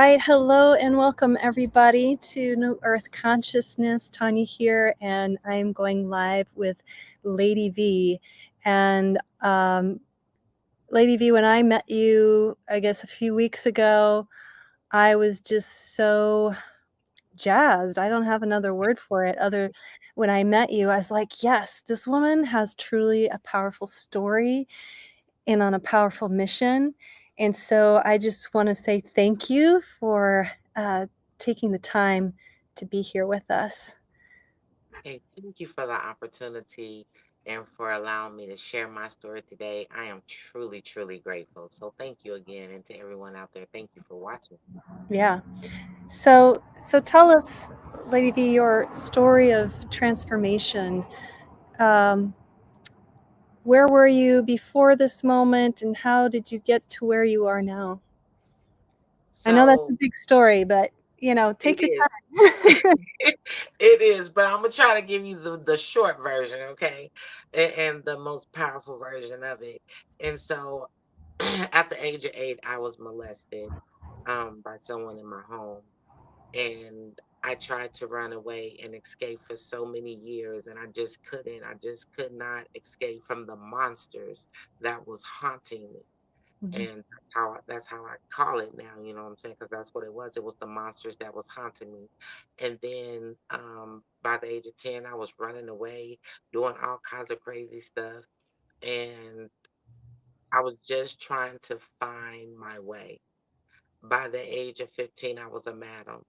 right. Hello and welcome everybody to New Earth Consciousness. Tanya here, and I'm going live with Lady V. And Lady V, when I met you, I guess a few weeks ago, I was just so jazzed. I don't have another word for it other when I met you. I was like, yes, this woman has truly a powerful story and on a powerful mission. And so I just want to say thank you for taking the time to be here with us. Hey, thank you for the opportunity and for allowing me to share my story today. I am truly, truly grateful. So thank you again. And to everyone out there, thank you for watching. Yeah. So tell us, Lady V, your story of transformation. Um, where were you before this moment, and how did you get to where you are now? I know that's a So big story, but it take your is. time. It is, but I'm gonna try to give you the short version, okay? And the most powerful version of it. And so at the age of 8, I was molested by someone in my home. And I tried to run away and escape for so many years, and I just couldn't. I just could not escape from the monsters that was haunting me. Mhm. And that's how I call it now, you know what I'm saying? Because that's what it was. It was the monsters that was haunting me. And then by the age of 10, I was running away, doing all kinds of crazy stuff. And I was just trying to find my way. By the age of 15, I was a madam,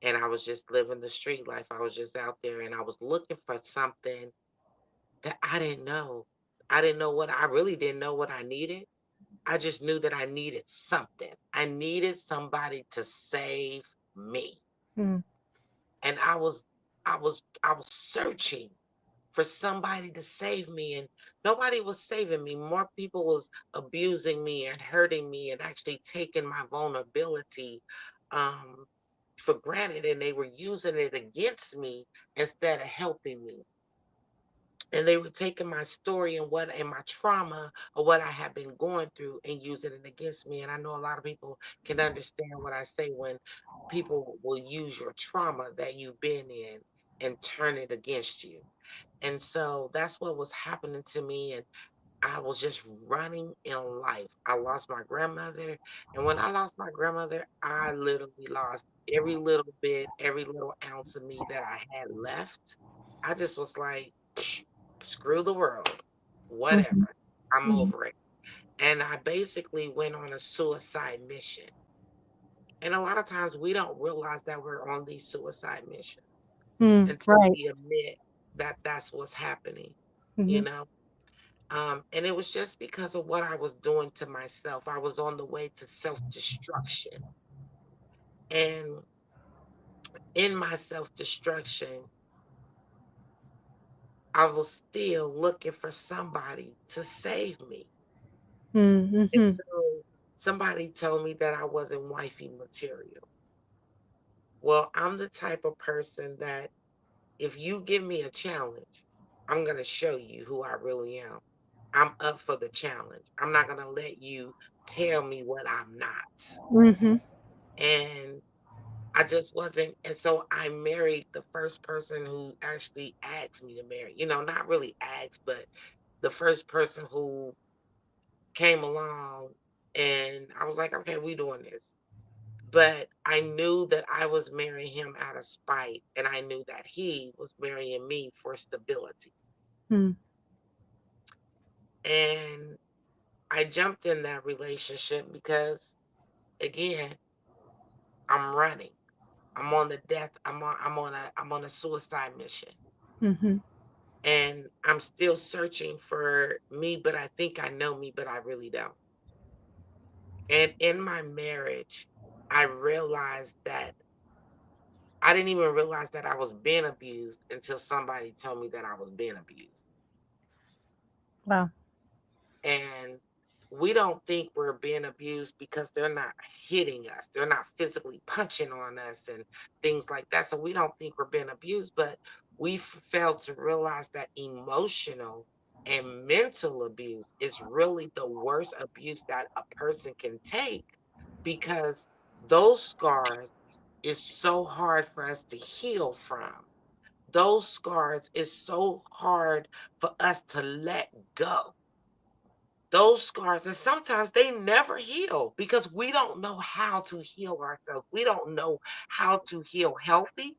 and I was just living the street life. I was just out there and I was looking for something that I didn't know. I didn't know what I really didn't know what I needed. I just knew that I needed something. I needed somebody to save me. Mm. And I was searching for somebody to save me, and nobody was saving me. More people was abusing me and hurting me and actually taking my vulnerability um for granted, and they were using it against me instead of helping me. And they were taking my story and my trauma or what I have been going through and using it against me. And I know a lot of people can understand what I say when people will use your trauma that you've been in and turn it against you. And so that's what was happening to me. And I was just running in life. I lost my grandmother. And when I lost my grandmother, I literally lost every little bit, every little ounce of me that I had left. I just was like, screw the world, Mhm. whatever. I'm Mhm. over it. And I basically went on a suicide mission. And a lot of times we don't realize that we're on these suicide missions Mm. until Right. we admit that that's what's happening, you Mhm. know? And it was just because of what I was doing to myself. I was on the way to self destruction. And in my self destruction, I was still looking for somebody to save me. Mm. And Mhm. so somebody told me that I wasn't wifey material. Well, I'm the type of person that if you give me a challenge, I'm going to show you who I really am. I'm up for the challenge. I'm not going to let you tell me what I'm not. Mhm. And I just wasn't. And so I married the first person who actually asked me to marry. Not really asked, but the first person who came along, and I was like, okay, we doing this. But I knew that I was marrying him out of spite, and I knew that he was marrying me for stability. Mm. And I jumped in that relationship because, again, I'm running. I'm on a suicide mission. Mhm. And I'm still searching for me, but I think I know me, but I really don't. And in my marriage, I realized that I didn't even realize that I was being abused until somebody told me that I was being abused. Wow. And we don't think we're being abused because they're not hitting us. They're not physically punching on us and things like that. So we don't think we're being abused, but we fail to realize that emotional and mental abuse is really the worst abuse that a person can take because those scars is so hard for us to heal from. Those scars is so hard for us to let go. Those scars, and sometimes they never heal because we don't know how to heal ourselves. We don't know how to heal healthy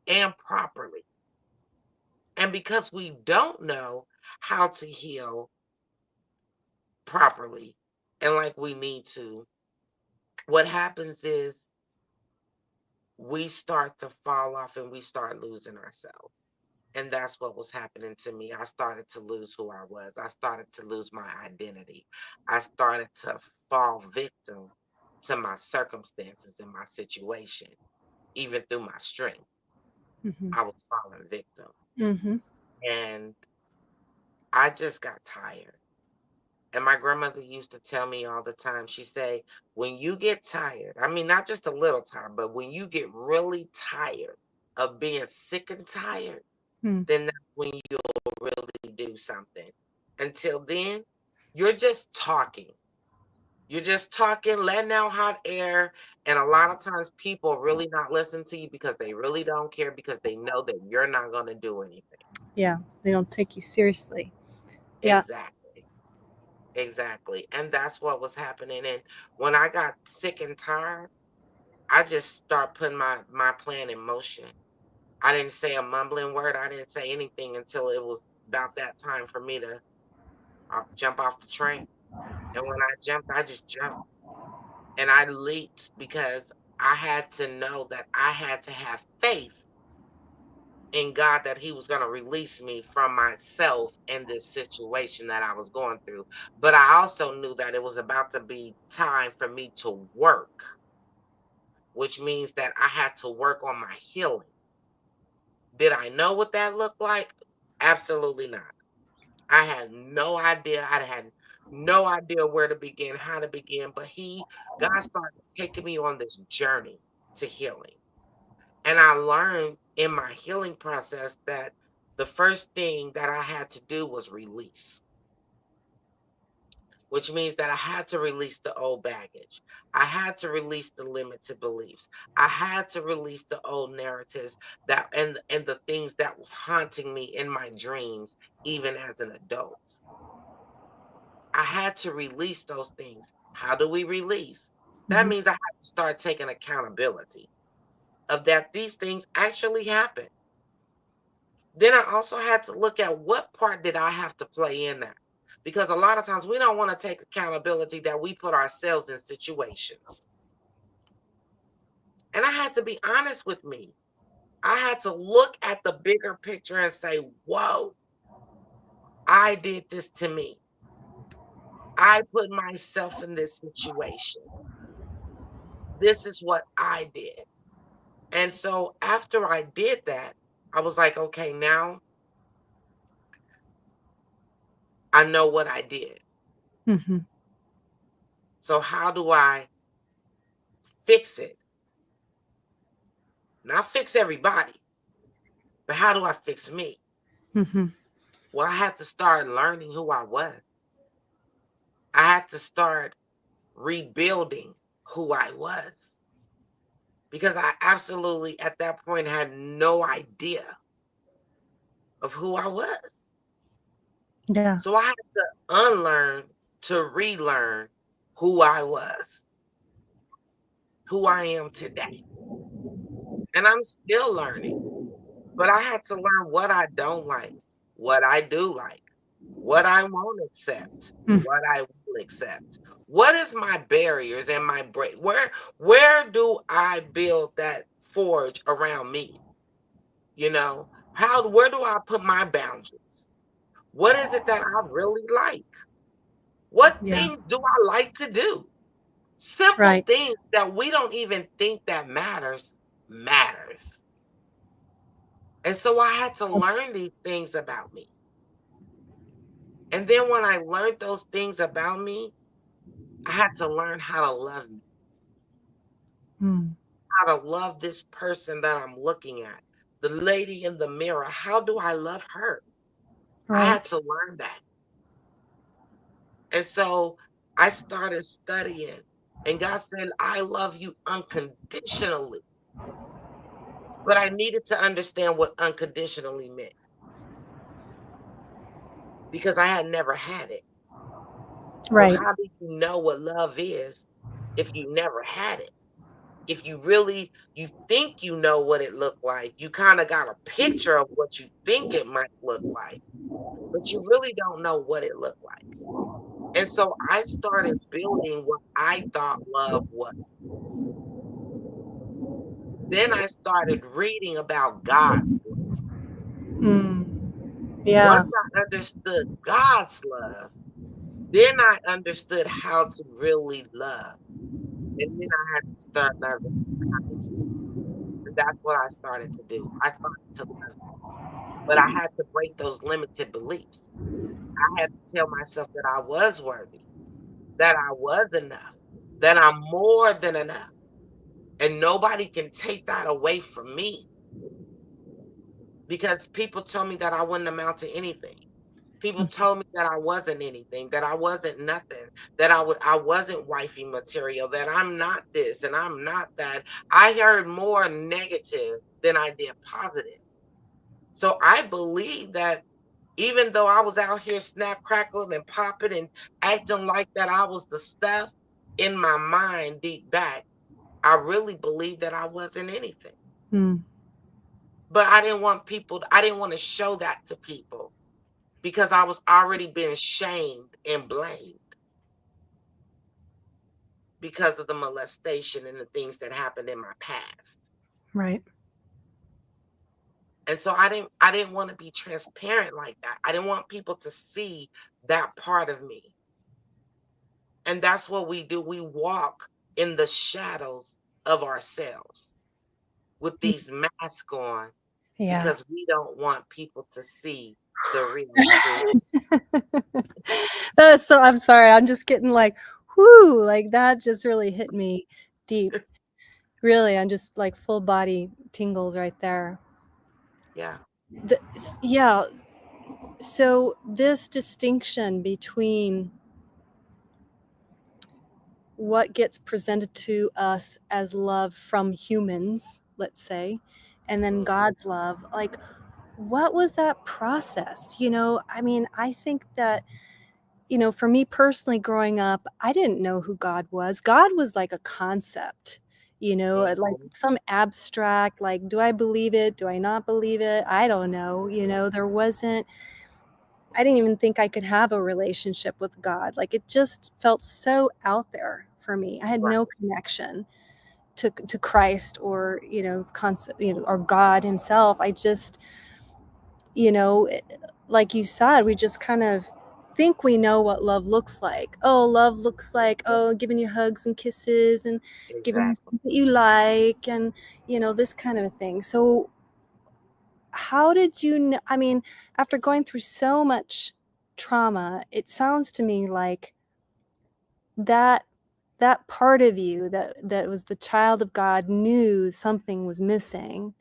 and properly. And because we don't know how to heal properly and like we need to, what happens is we start to fall off and we start losing ourselves. And that's what was happening to me. I started to lose who I was. I started to lose my identity. I started to fall victim to my circumstances and my situation, even through my strength. Mhm. I was falling victim. Mhm. And I just got tired. And my grandmother used to tell me all the time, she say, when you get tired, I mean, not just a little tired, but when you get really tired of being sick and tired, Mm. then that's when you'll really do something. Until then, you're just talking. You're just talking, letting out hot air. And a lot of times people really not listen to you because they really don't care because they know that you're not going to do anything. Yeah, they don't take you seriously. Yeah. Exactly. Exactly. And that's what was happening. And when I got sick and tired, I just start putting my plan in motion. I didn't say a mumbling word. I didn't say anything until it was about that time for me to jump off the train. And when I jumped, I just jumped and I leaped because I had to know that I had to have faith in God that He was going to release me from myself and this situation that I was going through. But I also knew that it was about to be time for me to work, which means that I had to work on my healing. Did I know what that looked like? Absolutely not. I had no idea. I had no idea where to begin, how to begin. But God started taking me on this journey to healing. And I learned in my healing process that the first thing that I had to do was release, which means that I had to release the old baggage. I had to release the limited beliefs. I had to release the old narratives that and the things that was haunting me in my dreams even as an adult. I had to release those things. How do we release? That Mhm. means I have to start taking accountability of that these things actually happen. Then I also had to look at what part did I have to play in that? Because a lot of times we don't want to take accountability that we put ourselves in situations. And I had to be honest with me. I had to look at the bigger picture and say, whoa, I did this to me. I put myself in this situation. This is what I did. And so after I did that, I was like, okay, now I know what I did. Mhm. So how do I fix it? Not fix everybody, but how do I fix me? Mhm. Well, I had to start learning who I was. I had to start rebuilding who I was because I absolutely at that point had no idea of who I was. Yeah. So I had to unlearn to relearn who I was, who I am today. And I'm still learning. But I had to learn what I don't like, what I do like, what I won't accept, Mm. what I will accept. What is my barriers and my break? Where do I build that forge around me? You know, how where do I put my boundaries? What is it that I really like? What Yeah. things do I like to do? Simple Right. things that we don't even think that matters. And so I had to learn these things about me. And then when I learned those things about me, I had to learn how to love me, Mm. how to love this person that I'm looking at, the lady in the mirror. How do I love her? I had Right. to learn that. And so I started studying. And God said, I love you unconditionally. But I needed to understand what unconditionally meant because I had never had it. So Right. how do you know what love is if you never had it? If you really you think you know what it looked like, you kind of got a picture of what you think it might look like, but you really don't know what it looked like. And so I started building what I thought love was. Then I started reading about God's love. Yeah. Once I understood God's love, then I understood how to really love. And then I had to start loving. And that's what I started to do. I started to love. But I had to break those limited beliefs. I had to tell myself that I was worthy, that I was enough, that I'm more than enough. And nobody can take that away from me because people told me that I wouldn't amount to anything. People told me that I wasn't anything, that I wasn't nothing, that I wasn't wifey material, that I'm not this and I'm not that. I heard more negative than I did positive. So I believe that even though I was out here snap crackling and popping and acting like that I was the stuff, in my mind deep back, I really believed that I wasn't anything. Mm. But I didn't want to show that to people because I was already being shamed and blamed because of the molestation and the things that happened in my past. Right. And so I didn't want to be transparent like that. I didn't want people to see that part of me. And that's what we do. We walk in the shadows of ourselves with Mm. these masks on Yeah. because we don't want people to see the real truth. That is so, I'm sorry, I'm just getting like, whoo, like that just really hit me deep. Really, I'm just like full body tingles right there. Yeah. Yeah, so this distinction between what gets presented to us as love from humans, let's say, and then Mhm. God's love, like what was that process? I mean, I think that, for me personally growing up, I didn't know who God was. God was like a concept, like Mhm. some abstract, like, do I believe it? Do I not believe it? I don't know. There wasn't, I didn't even think I could have a relationship with God. Like it just felt so out there for me. I had Right. no connection to Christ or, this concept, or God himself. I just, you know, it- like you said, we just kind of think we know what love looks like. Oh, love looks like, oh, giving you hugs and kisses and giving you Exactly. things that you like and, this kind of a thing. So, how did you know? I mean, after going through so much trauma, it sounds to me like that that part of you that was the child of God knew something was missing,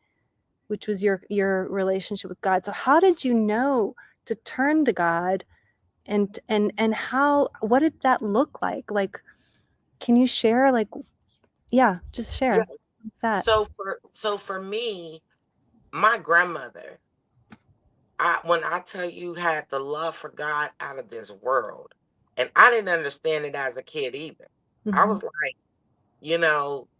which was your relationship with God. So how did you know to turn to God and how what did that look like? Like, can you share like yeah, just Yeah. share. What's that? So for me, my grandmother, when I tell you had the love for God out of this world, and I didn't understand it as a kid either. I Mhm. was like,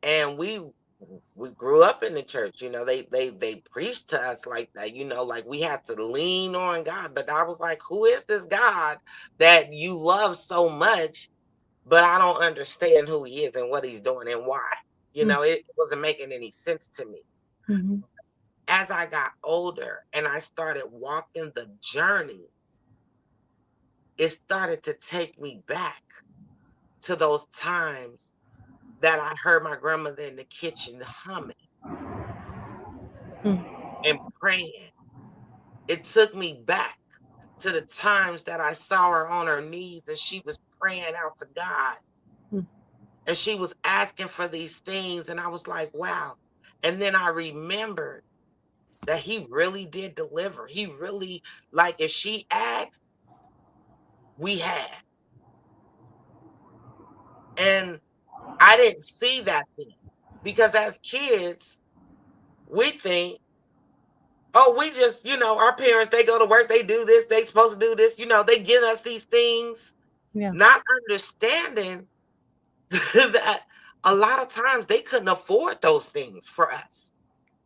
and we grew up in the church, they preached to us like that, like we had to lean on God. But I was like, who is this God that you love so much, but I don't understand who he is and what he's doing and why. Mm. It wasn't making any sense to me. Mhm. As I got older and I started walking the journey, it started to take me back to those times that I heard my grandmother in the kitchen humming Mm. and praying. It took me back to the times that I saw her on her knees and she was praying out to God Mm. and she was asking for these things. And I was like, wow. And then I remembered that he really did deliver. He really, like, if she asked, we had. And I didn't see that then. Because as kids, we think, oh, we just, our parents, they go to work, they do this, they supposed to do this, they get us these things, Yeah. not understanding that a lot of times they couldn't afford those things for us.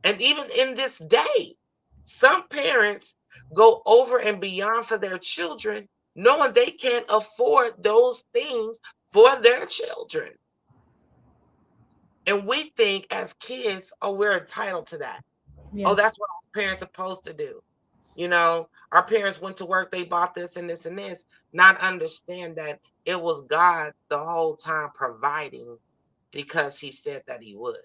And even in this day, some parents go over and beyond for their children, knowing they can't afford those things for their children. And we think as kids, oh, we're entitled to that. Oh, Yeah. that's what our parents are supposed to do. Our parents went to work, they bought this and this and this, not understand that it was God the whole time providing because he said that he would,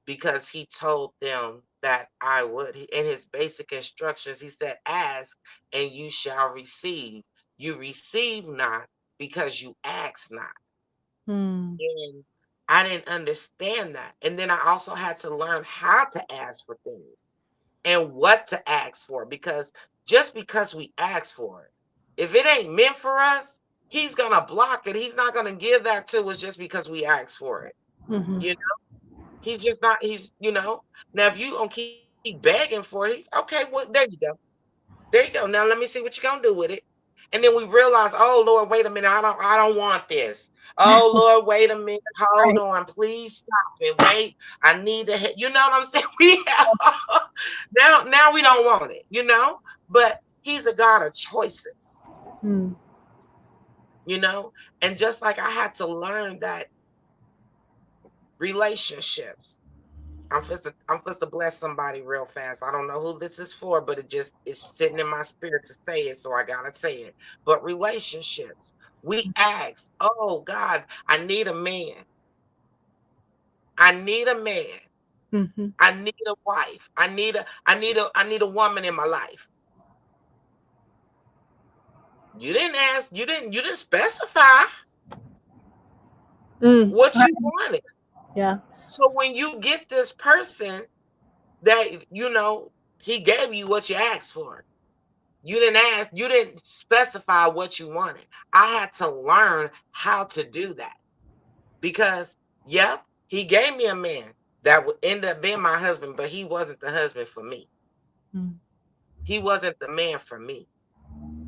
because he told them that I would. In his basic instructions, he said, ask and you shall receive. You receive not because you ask not. Mm. And I didn't understand that. And then I also had to learn how to ask for things and what to ask for, because just because we ask for it, if it ain't meant for us, he's going to block it. He's not going to give that to us just because we ask for it. Mhm. You He's just not, now if you gonna keep begging for it, okay, well, there you go. There you go. Now let me see what you're gonna do with it. And then we realize, oh Lord, wait a minute, I don't want this. Oh Lord, wait a minute, hold Right. on, please stop it. Wait, I need to hit, you know what I'm saying? We have now we don't want it, but he's a God of choices, Mm. you know, and just like I had to learn that relationships. I'm supposed to bless somebody real fast. I don't know who this is for, but it's sitting in my spirit to say it, so I gotta say it. But relationships, we ask, oh God, I need a man. I need a man. Mhm. I need a wife. I need a woman in my life. You didn't ask, you didn't specify Mm. what you Right. wanted. Yeah. So when you get this person that he gave you what you asked for. You didn't specify what you wanted. I had to learn how to do that because, yep, he gave me a man that would end up being my husband, but he wasn't the husband for me. Mm. He wasn't the man for me.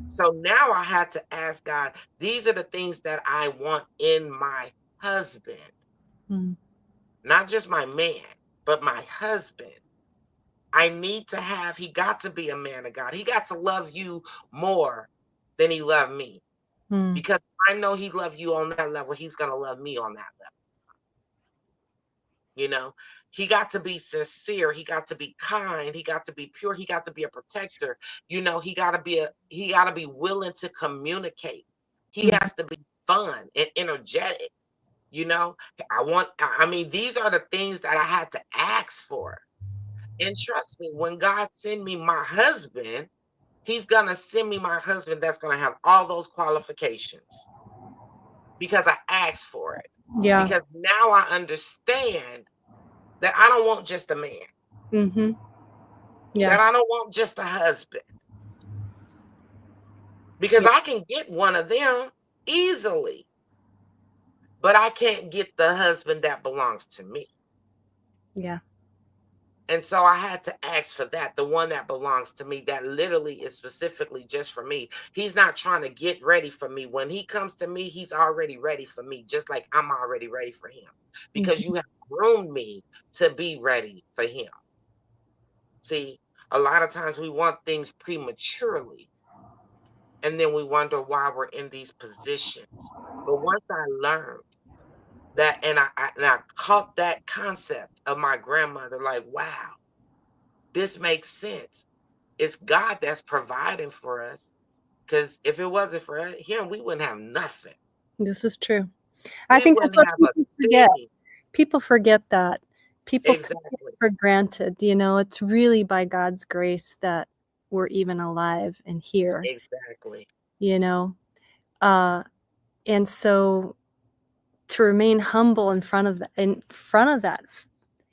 So now I had to ask God, these are the things that I want in my husband, Mm. not just my man, but my husband. He got to be a man of God. He got to love you more than he loved me. Mm. Because I know he loved you on that level, he's gonna love me on that level, you know? He got to be sincere, he got to be kind, he got to be pure, he got to be a protector, he gotta be willing to communicate. He Mhm. has to be fun and energetic, you know? I mean, these are the things that I had to ask for. And trust me, when God send me my husband, he's gonna send me my husband that's gonna have all those qualifications because I asked for it. Yeah. Because now I understand that I don't want just a man, Mhm. Yeah. that I don't want just a husband, because Yeah. I can get one of them easily, but I can't get the husband that belongs to me. Yeah. And so I had to ask for that, the one that belongs to me, that literally is specifically just for me. He's not trying to get ready for me. When he comes to me, he's already ready for me, just like I'm already ready for him, because Mhm. you have groomed me to be ready for him. See, a lot of times we want things prematurely, and then we wonder why we're in these positions. But once I learned that, and I caught that concept of my grandmother, like, wow, this makes sense. It's God that's providing for us. Because if it wasn't for him, we wouldn't have nothing. This is true. I We think that's wouldn't what have a people forget. thing. People forget that. People take it Exactly. for granted, it's really by God's grace that we're even alive and here, Exactly. you know? Uh, and so to remain humble in front of that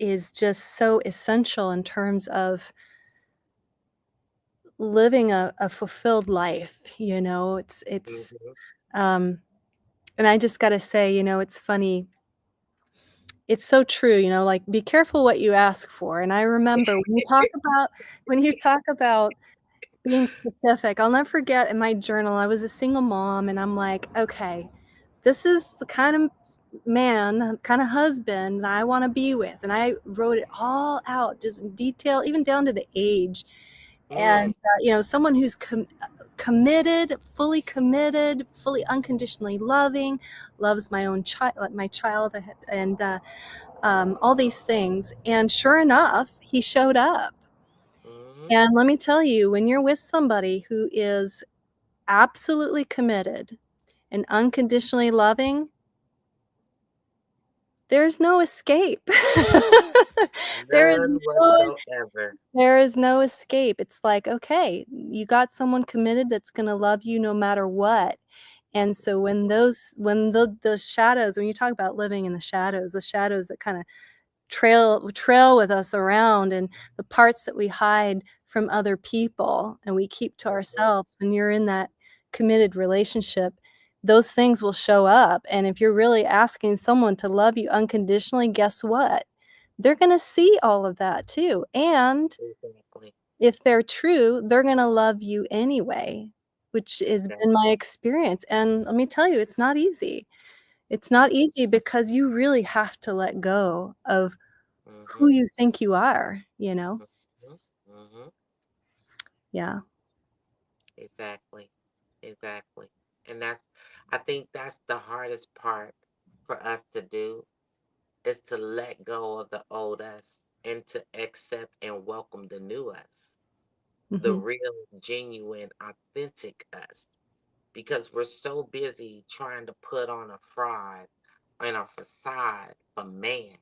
is just so essential in terms of living a fulfilled life, it's Mhm. um and I just gotta say, it's funny. It's so true, like, be careful what you ask for, and I remember when you talk about being specific, I'll never forget in my journal, I was a single mom, and I'm like, "Okay, this is the kind of man, the kind of husband that I wanna be with," and I wrote it all out just in detail, even down to the age, Mm, and, someone who's committed, fully unconditionally loving, loves my own child, like my child, and, all these things, and sure enough, he showed up. mhm. And let me tell you, when you're with somebody who is absolutely committed and unconditionally loving, there's no escape. There is None no whatsoever. there is no escape. It's like, okay, you got someone committed that's gonna love you no matter what. And so when those shadows, when you talk about living in the shadows that kinda trail with us around, and the parts that we hide from other people and we keep to Mhm. ourselves, when you're in that committed relationship, those things will show up, and if you're really asking someone to love you unconditionally, guess what? They're gonna see all of that too, and Exactly. if they're true, they're gonna love you anyway, which has Exactly. been my experience, and let me tell you, it's not easy. It's not easy because you really have to let go of who Mhm. you think you are? Mhm. Mhm. Yeah. Exactly. Exactly. And I think that's the hardest part for us to do is to let go of the old us and to accept and welcome the new us, the Mhm. real, genuine, authentic us. Because we're so busy trying to put on a fraud and a facade for man.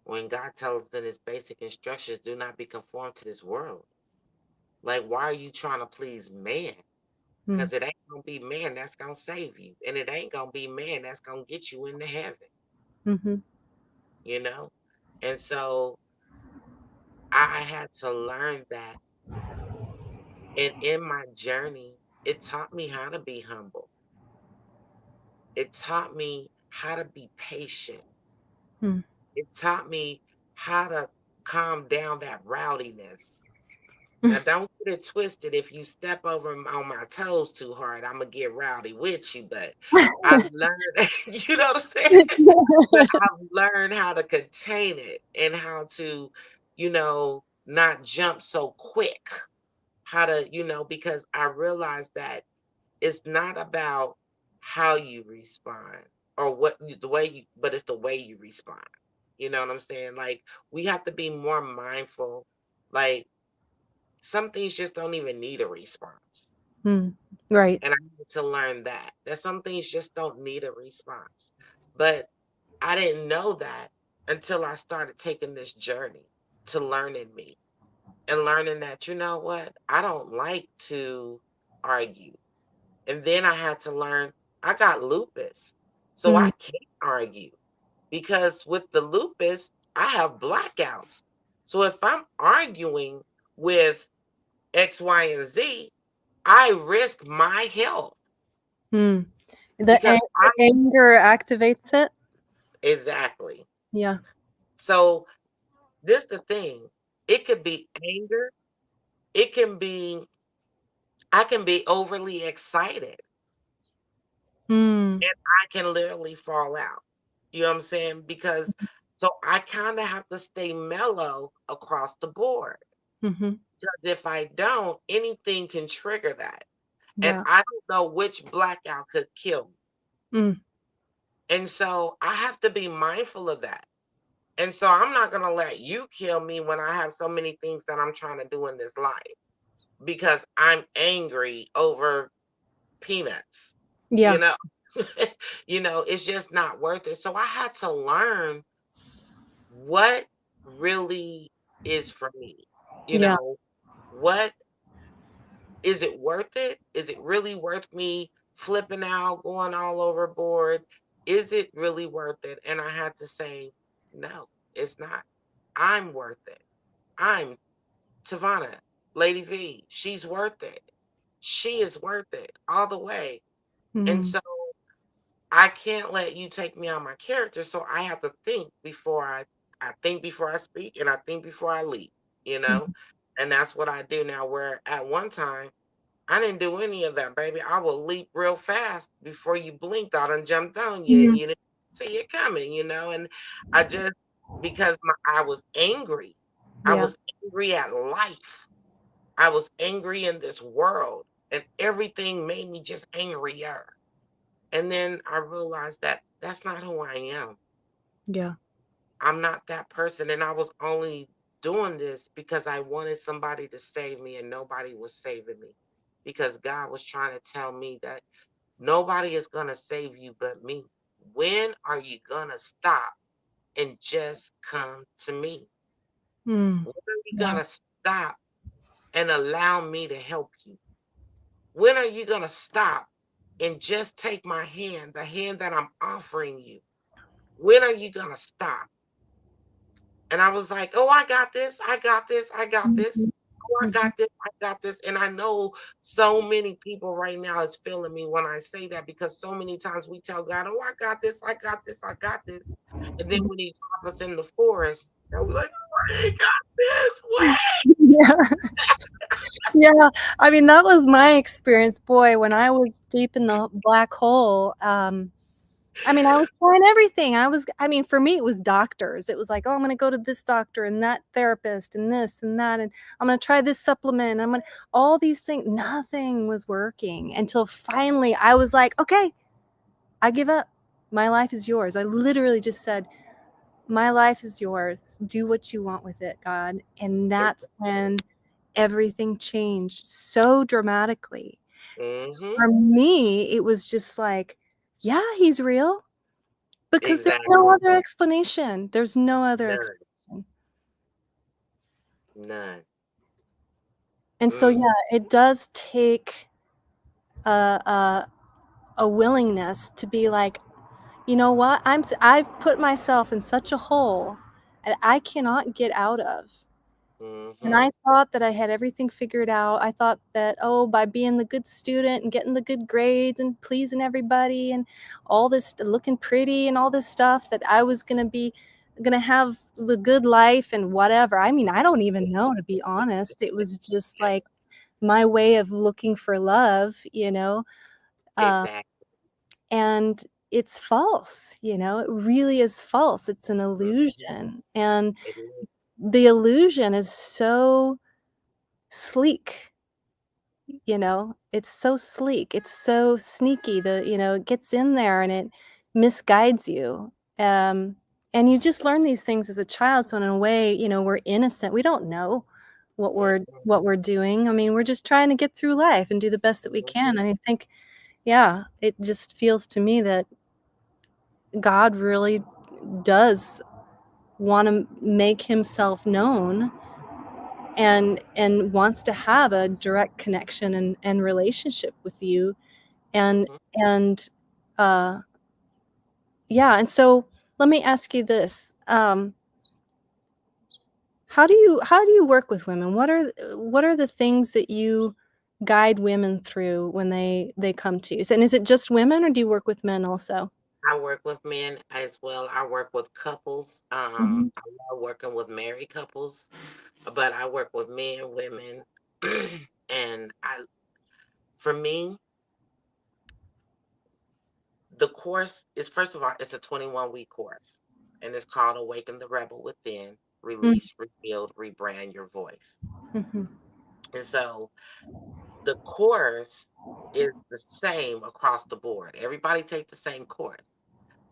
When God tells us in his basic instructions, do not be conformed to this world. Like, why are you trying to please man? Mm. Because it ain't gonna be man that's gonna save you. And it ain't gonna be man that's gonna get you into heaven, Mhm. you know? And so I had to learn that. And in my journey, it taught me how to be humble. It taught me how to be patient. Mm. It taught me how to calm down that rowdiness. Now, don't get it twisted. If you step over on my toes too hard, I'm gonna get rowdy with you. But I've learned, you know what I'm saying? But I've learned how to contain it and how to, not jump so quick. How to, because I realized that it's not about how you respond or the way but it's the way you respond. You know what I'm saying? Like, we have to be more mindful. Like, some things just don't even need a response. Mm. Right. And I need to learn that some things just don't need a response. But I didn't know that until I started taking this journey to learning me and learning that, you know what? I don't like to argue. And then I had to learn I got lupus. So Mm. I can't argue because with the lupus, I have blackouts. So if I'm arguing with X, Y, and Z, I risk my health Mm. The because I anger activates it? exactly. Yeah. So this the thing. It could be anger. It can be I can be overly excited Mm. and I can literally fall out. You know what I'm saying? Because so I kind of have to stay mellow across the board. Mhm. Because if I don't, anything can trigger that. And Yeah. I don't know which blackout could kill me. Mm. And so I have to be mindful of that. And so I'm not going to let you kill me when I have so many things that I'm trying to do in this life because I'm angry over peanuts. You Yeah. know, it's just not worth it. So I had to learn what really is for me. You Yeah. know, what is it worth it? Is it really worth me flipping out, going all overboard? Is it really worth it? And I had to say, no, it's not. I'm worth it. I'm Tavana, Lady V. She's worth it. She is worth it all the way. And Mhm. so I can't let you take me out my character, so I have to think before I think before I speak, and I think before I leap, you know? Mhm. And that's what I do now, where at one time, I didn't do any of that, baby. I will leap real fast before you blinked. I done jumped on you, and Mhm. you didn't see it coming, and I just because I was angry. I Yeah. was angry at life. I was angry in this world, and everything made me just angrier. And then I realized that that's not who I am. Yeah. I'm not that person. And I was only doing this because I wanted somebody to save me, and nobody was saving me. Because God was trying to tell me that nobody is going to save you but me. When are you going to stop and just come to me? Mm. When are you Yeah. going to stop and allow me to help you? When are you going to stop and just take my hand, the hand that I'm offering you? When are you going to stop? And I was like, "Oh, I got this. I got this. I got this. Mhm. Oh, I Mhm. got this. I got this." And I know so many people right now is feeling me when I say that, because so many times we tell God, "Oh, I got this. I got this. I got this." And then Mhm. when he drop us in the forest, and we're like, "Oh, I ain't got this. Wait." Yeah. Yeah. I mean, that was my experience, boy, when I was deep in the black hole. I mean, I was trying everything. I mean, for me, it was doctors. It was like, "Oh, I'm gonna go to this doctor and that therapist and this and that, and I'm gonna try this supplement. I'm gonna" all these things. Nothing was working until finally I was like, "Okay, I give up. My life is yours." I literally just said, "My life is yours. Do what you want with it, God." And that's when everything changed so dramatically. Mm-hmm. For me, it was just like, "Yeah, he's real." Because there's no Exactly. other explanation. There's no other None. explanation. None. And so, Mm, yeah, it does take a a willingness to be like, "You know what? I've put myself in such a hole that I cannot get out of." And mm-hmm. I thought that I had everything figured out. I thought that, oh, by being the good student and getting the good grades and pleasing everybody and all this looking pretty and all this stuff, that I was gonna have the good life and whatever. I mean, I don't even know, to be honest. It was just like my way of looking for love. Um, Exactly. and it's false, it really is false. It's an Mhm. illusion. And It is. the illusion is so sleek. It's so sleek, it's so sneaky, it gets in there and it misguides you. um, and you just learn these things as a child, so in a way, we're innocent. We don't know what we're Mhm. what we're doing. I mean, we're just trying to get through life and do the best that we can, Mhm. and I think, yeah, it just feels to me that God really does wanna make himself known, and wants to have a direct connection and relationship with you. And Mhm. and, uh, yeah, and so let me ask you this, how do you work with women? What are the things that you guide women through when they come to you? And is it just women, or do you work with men also? I work with men as well. I work with couples. Mhm, I love working with married couples, but I work with men, women, and for me, the course is, first of all, it's a 21-week course, and it's called Awaken the Rebel Within, mm, Release, Rebuild, Rebrand Your Voice. mhm, And so the course is the same across the board. Everybody take the same course,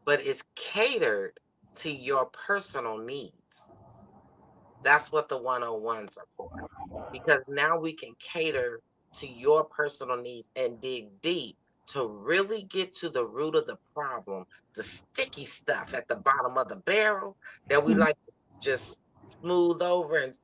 but it's catered to your personal needs. That's what the one-on-ones are for. Because now we can cater to your personal needs and dig deep to really get to the root of the problem, the sticky stuff at the bottom of the barrel that we mhm. like to just smooth over and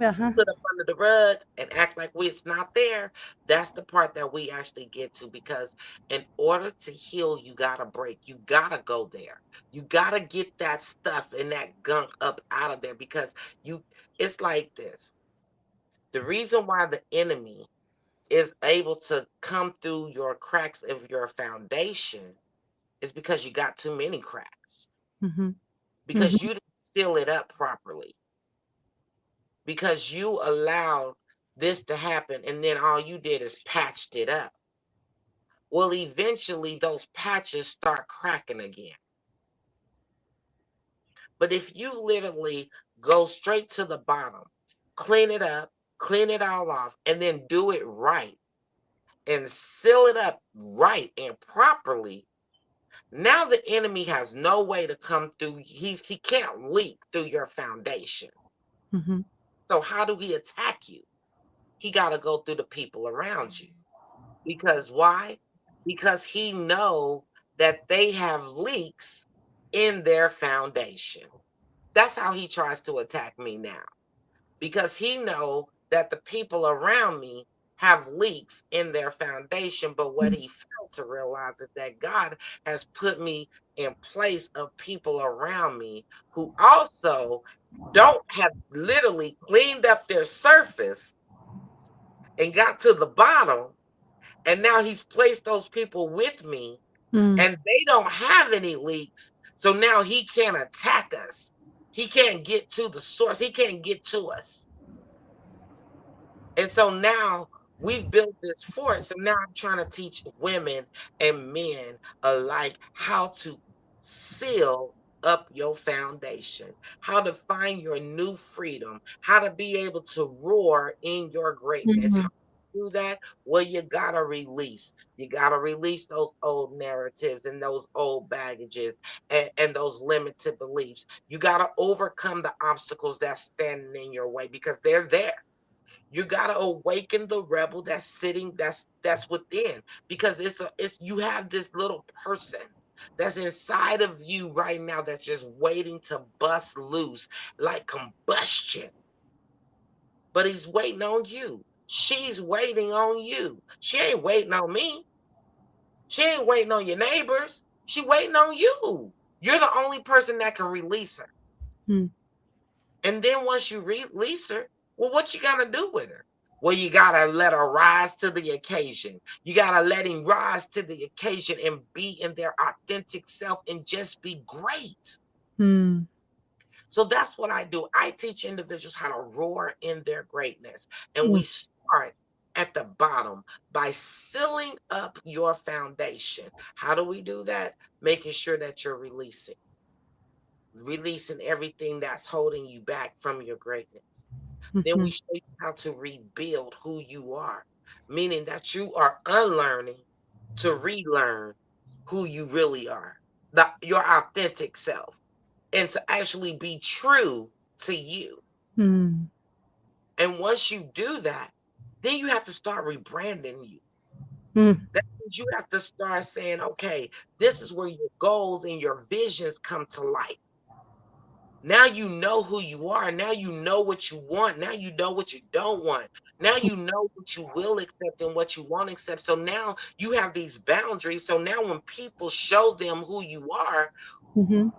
Uh-huh. put up under the rug and act like it's not there. That's the part that we actually get to, because in order to heal, you gotta break. You gotta go there. You gotta get that stuff and that gunk up out of there, because you it's like this. The reason why the enemy is able to come through your cracks of your foundation It's because you got too many cracks. Mhm. Because Mhm. you didn't seal it up properly. Because you allowed this to happen and then all you did is patched it up. Well, eventually those patches start cracking again. But if you literally go straight to the bottom, clean it up, clean it all off, and then do it right and seal it up right and properly, now the enemy has no way to come through. He can't leak through your foundation. Mhm. So how do he attack you? He got to go through the people around you. Because why? Because he know that they have leaks in their foundation. That's how he tries to attack me now. Because he know that the people around me have leaks in their foundation, but what Mm. he failed to realize is that God has put me in place of people around me who also don't have literally cleaned up their surface and got to the bottom, and now he's placed those people with me Mm. and they don't have any leaks, so now he can't attack us. He can't get to the source, he can't get to us. And so now we've built this fort. So now I'm trying to teach women and men alike how to seal up your foundation, how to find your new freedom, how to be able to roar in your greatness. How Mhm. to do that? Well, you gotta release. You gotta release those old narratives and those old baggages and those limited beliefs. You gotta overcome the obstacles that's standing in your way because they're there. You got to awaken the rebel that's sitting, that's within, because it's you have this little person that's inside of you right now that's just waiting to bust loose like combustion, but he's waiting on you. She's waiting on you. She ain't waiting on me. She ain't waiting on your neighbors. She waiting on you. You're the only person that can release her. Mm. And then once you release her, well, what you gonna do with her? Well, you gotta let her rise to the occasion. You gotta let him rise to the occasion and be in their authentic self and just be great. Mm. So that's what I do. I teach individuals how to roar in their greatness. And Mm. we start at the bottom by sealing up your foundation. How do we do that? Making sure that you're releasing everything that's holding you back from your greatness. Then we Mhm. show you how to rebuild who you are, meaning that you are unlearning to relearn who you really are, your authentic self, and to actually be true to you. Mm. And once you do that, then you have to start rebranding you. Mm. That means you have to start saying, okay, this is where your goals and your visions come to light. Now you know who you are. Now you know what you want. Now you know what you don't want. Now you know what you will accept and what you won't accept. So now you have these boundaries. So now when people show them who you are Mhm.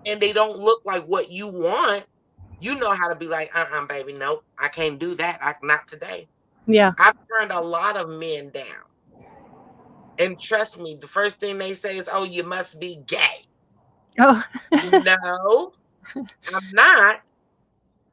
and they don't look like what you want, you know how to be like, baby, nope, I can't do that. Not today. Yeah. I've turned a lot of men down. And trust me, the first thing they say is, oh, you must be gay. Oh. No, I'm not.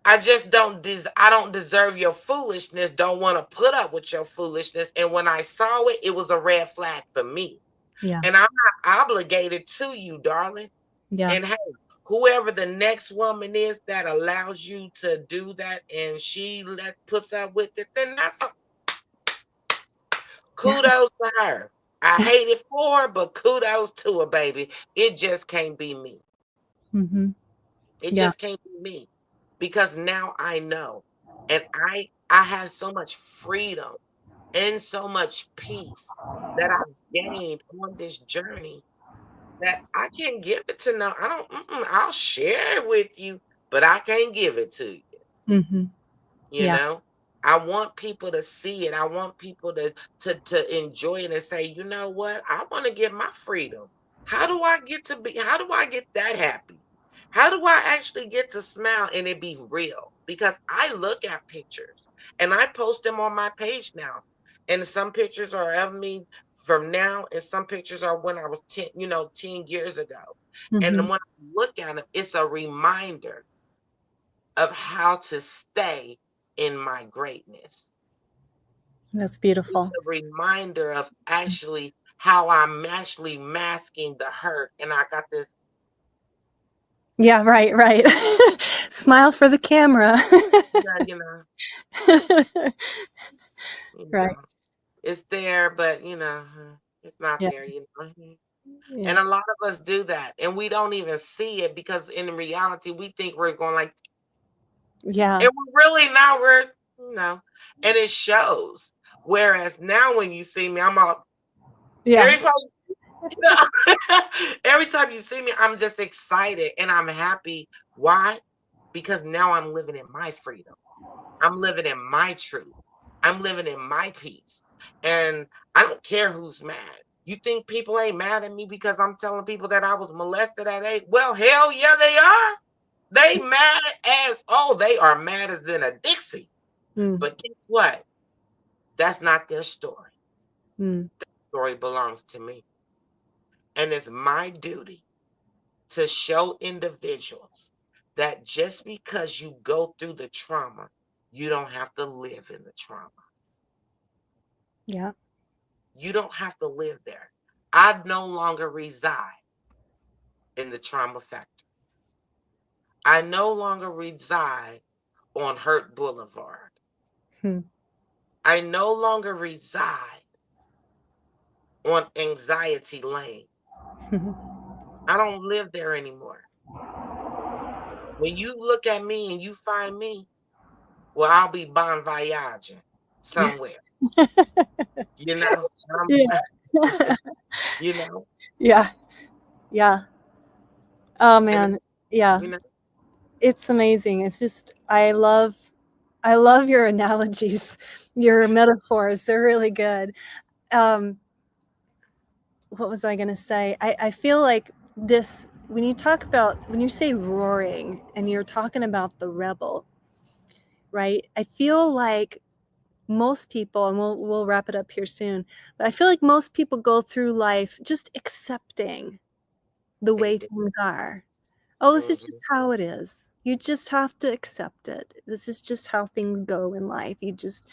I just I don't deserve your foolishness, don't want to put up with your foolishness. And when I saw it, it was a red flag for me. Yeah. And I'm not obligated to you, darling. Yeah. And hey, whoever the next woman is that allows you to do that and she puts up with it, then that's a Yeah. kudos to her. I hate it for her, but kudos to her, baby. It just can't be me. Mhm. It Yeah. just can't be me because now I know. And I have so much freedom and so much peace that I've gained on this journey that I can't give it to no. I don't. I'll share it with you, but I can't give it to you. Mhm. You Yeah. know, I want people to see it. I want people to enjoy it and say, you know what? I want to get my freedom. How do I get to be? How do I get that happy? How do I actually get to smile and it be real? Because I look at pictures and I post them on my page now. And some pictures are of me from now, and some pictures are when I was 10, 10 years ago. And then Mhm. when I look at it, it's a reminder of how to stay in my greatness. That's It's beautiful. a reminder of actually how I'm actually masking the hurt. And I got this, Yeah, right, right. Smile for the camera. yeah, you Right. know, it's there, but it's not Yeah, there, yeah, And a lot of us do that, and we don't even see it because in reality, we think we're going like, yeah, and we're really not. And it shows. Whereas now, when you see me, I'm all yeah. everybody. Every time you see me, I'm just excited and I'm happy. Why? Because now I'm living in my freedom. I'm living in my truth. I'm living in my peace. And I don't care who's mad. You think people ain't mad at me because I'm telling people that I was molested at 8? Well, hell yeah, they are. They mad as, oh, they are mad as in a Dixie. Mm, But guess what? That's not their story. mm. Story belongs to me. And it's my duty to show individuals that just because you go through the trauma, you don't have to live in the trauma. Yeah, You don't have to live there. I no longer reside in the trauma factor. I no longer reside on Hurt Boulevard. hmm. I no longer reside on Anxiety Lane. I don't live there anymore. When you look at me and you find me, well, I'll be bon voyaging somewhere, you know? Yeah. I'm, you know, Yeah, yeah. Oh, and man. Yeah. you know, It's amazing. It's just I love your analogies, your metaphors. They're really good. Um, what was I gonna say? I feel like this when you say roaring and you're talking about the rebel, right? I feel like most people, and we'll wrap it up here soon, but I feel like most people go through life just accepting the they way do. things are. Oh, this is just Mhm. how it is. You just have to accept it. This is just how things go in life. You just,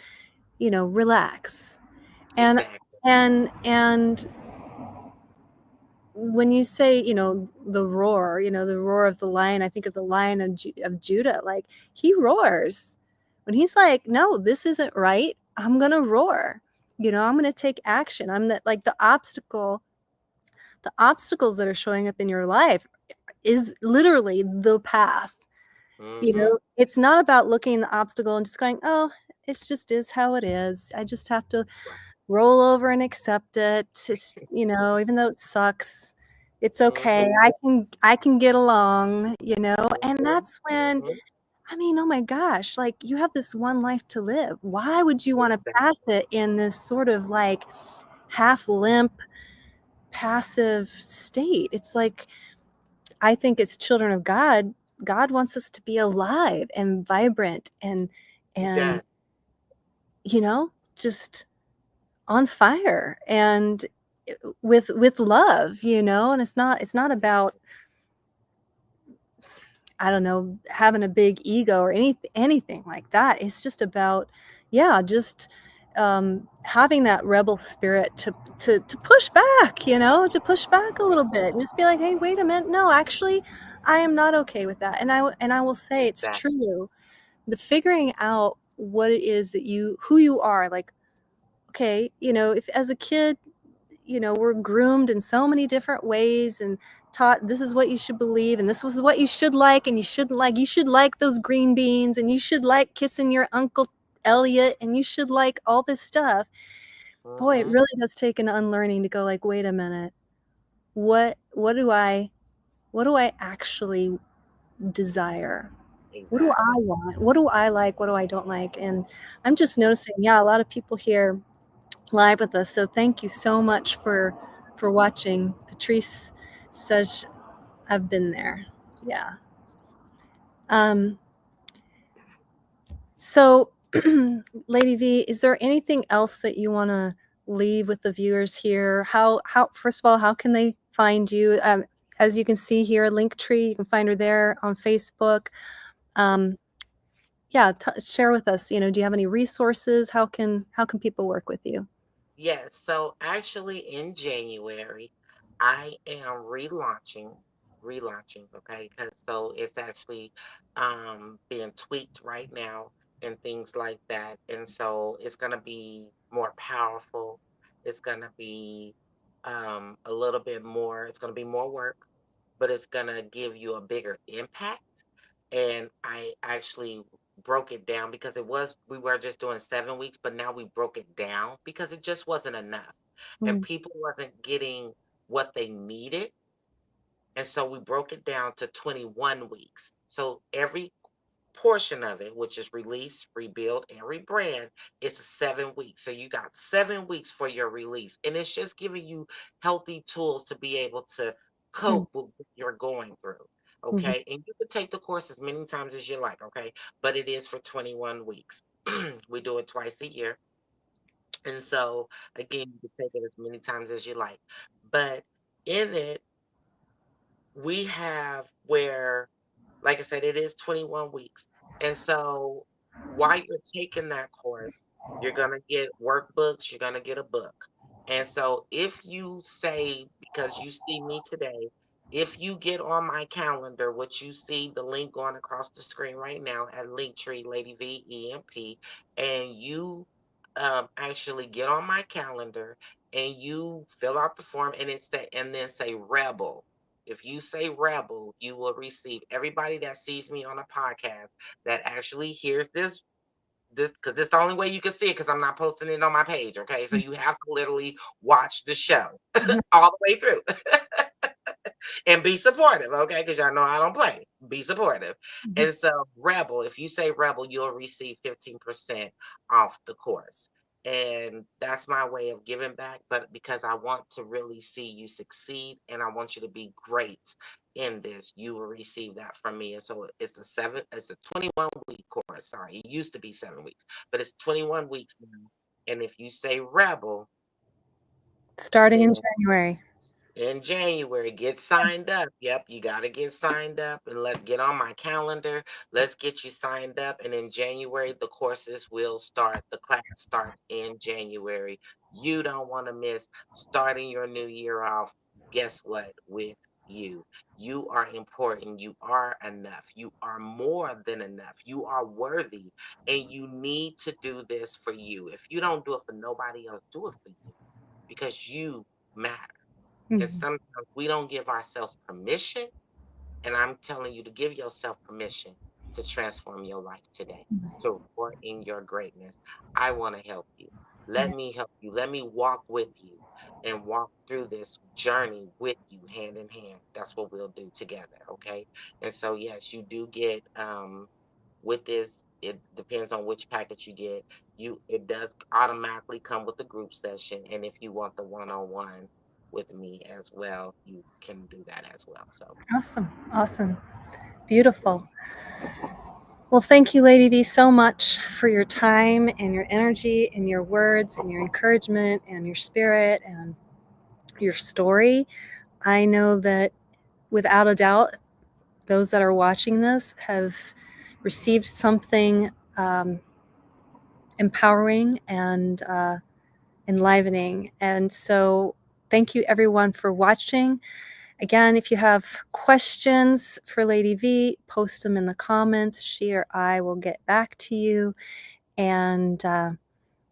relax. And Exactly. and when you say, the roar of the lion, I think of the lion of Judah. Like he roars when he's like, "No, this isn't right. I'm gonna roar. I'm gonna take action. I'm the like the obstacles that are showing up in your life is literally the path. Mhm. It's not about looking at the obstacle and just going, "Oh, it just is how it is. I just have to Right. roll over and accept it. Even though it sucks, it's okay. Mhm. I can get along. And Mhm. that's when, Mhm. I mean, oh my gosh, like you have this one life to live. Why would you want to pass Exactly. it in this sort of like half limp, passive state? It's like I think as children of God, God wants us to be alive and vibrant He and does. just on fire and with love. And it's not about, I don't know, having a big ego or anything like that. It's just about, yeah, just having that rebel spirit to push back, to push back a little bit and just be like, hey, wait a minute, no, actually, I am not okay with that. And I will say it's Exactly. true. The figuring out what it is who you are, like, okay, if as a kid, we're groomed in so many different ways and taught this is what you should believe and this was what you should like and you should like those green beans and you should like kissing your uncle Elliot and you should like all this stuff. Boy, it Mhm. really does take an unlearning to go like, wait a minute, what do I actually desire? What do I Exactly. want? What do I like? What do I don't like? And I'm just noticing, yeah, a lot of people here live with us. So thank you so much for watching. Patrice says I've been there. Yeah. Um, so Lady V, is there anything else that you want to leave with the viewers here? How first of all, how can they find you? As you can see here, Linktree, you can find her there on Facebook. Yeah, share with us. Do you have any resources? How can people work with you? Yes, so actually in January, I am relaunching, okay? Because so it's actually being tweaked right now and things like that. And so it's gonna be more powerful. It's gonna be a little bit more, it's gonna be more work, but it's gonna give you a bigger impact. And I actually broke it down because we were just doing 7 weeks, but now we broke it down because it just wasn't enough. And Mm, people wasn't getting what they needed. And so we broke it down to 21 weeks. So every portion of it, which is release, rebuild, and rebrand, is 7 weeks. So you got 7 weeks for your release. And it's just giving you healthy tools to be able to mm, cope with what you're going through. mhm, Okay. And you can take the course as many times as you like. Okay. But it is for 21 weeks. We do it twice a year. And so, again, you can take it as many times as you like. But in it, we have where, like I said, it is 21 weeks. And so while you're taking that course, you're going to get workbooks, you're going to get a book. And so if you say, because you see me today, if you get on my calendar, which you see the link going across the screen right now at Linktree, Lady VEMP, and you actually get on my calendar and you fill out the form and and then say rebel. If you say rebel, you will receive everybody that sees me on a podcast that actually hears this because this the only way you can see it because I'm not posting it on my page. Okay. So mm, you have to literally watch the show mhm, all the way through. And be supportive, okay? Because y'all know I don't play. Be supportive. mhm. And so, Rebel, if you say Rebel, you'll receive 15% off the course. And that's my way of giving back, but because I want to really see you succeed and I want you to be great in this, you will receive that from me. And so it's a 21-week course. Sorry, it used to be 7 weeks, but it's 21 weeks now. And if you say Rebel, Starting then in January. in January. Get signed up. Yep, you got to get signed up and get on my calendar. Let's get you signed up. And in January, the courses will start. The class starts in January. You don't want to miss starting your new year off. Guess what? With you. You are important. You are enough. You are more than enough. You are worthy. And you need to do this for you. If you don't do it for nobody else, do it for you because you matter. And Mhm. sometimes we don't give ourselves permission. And I'm telling you to give yourself permission to transform your life today, to roar in your greatness. I want to help you. Let Yeah. me help you. Let me walk with you and walk through this journey with you hand in hand. That's what we'll do together. Okay. And so, yes, you do get with this, it depends on which package you get. It does automatically come with the group session. And if you want the one-on-one with me as well, you can do that as well. So Awesome. Awesome. Beautiful. Well, thank you, Lady V, so much for your time and your energy and your words and your encouragement and your spirit and your story. I know that without a doubt, those that are watching this have received something empowering and enlivening. And so, thank you everyone for watching. Again, if you have questions for Lady V, post them in the comments. She or I will get back to you. And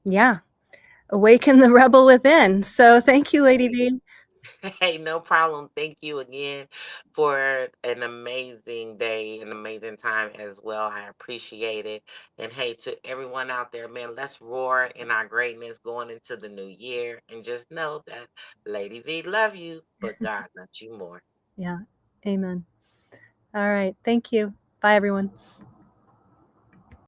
yeah, awaken the rebel within. So thank you, Lady V. hey, no problem. Thank you again for an amazing day, an amazing time as well. I appreciate it. And hey, to everyone out there, man, let's roar in our greatness going into the new year. And just know that Lady V love you, but God loves you more. Yeah, amen. All right. Thank you. Bye, everyone.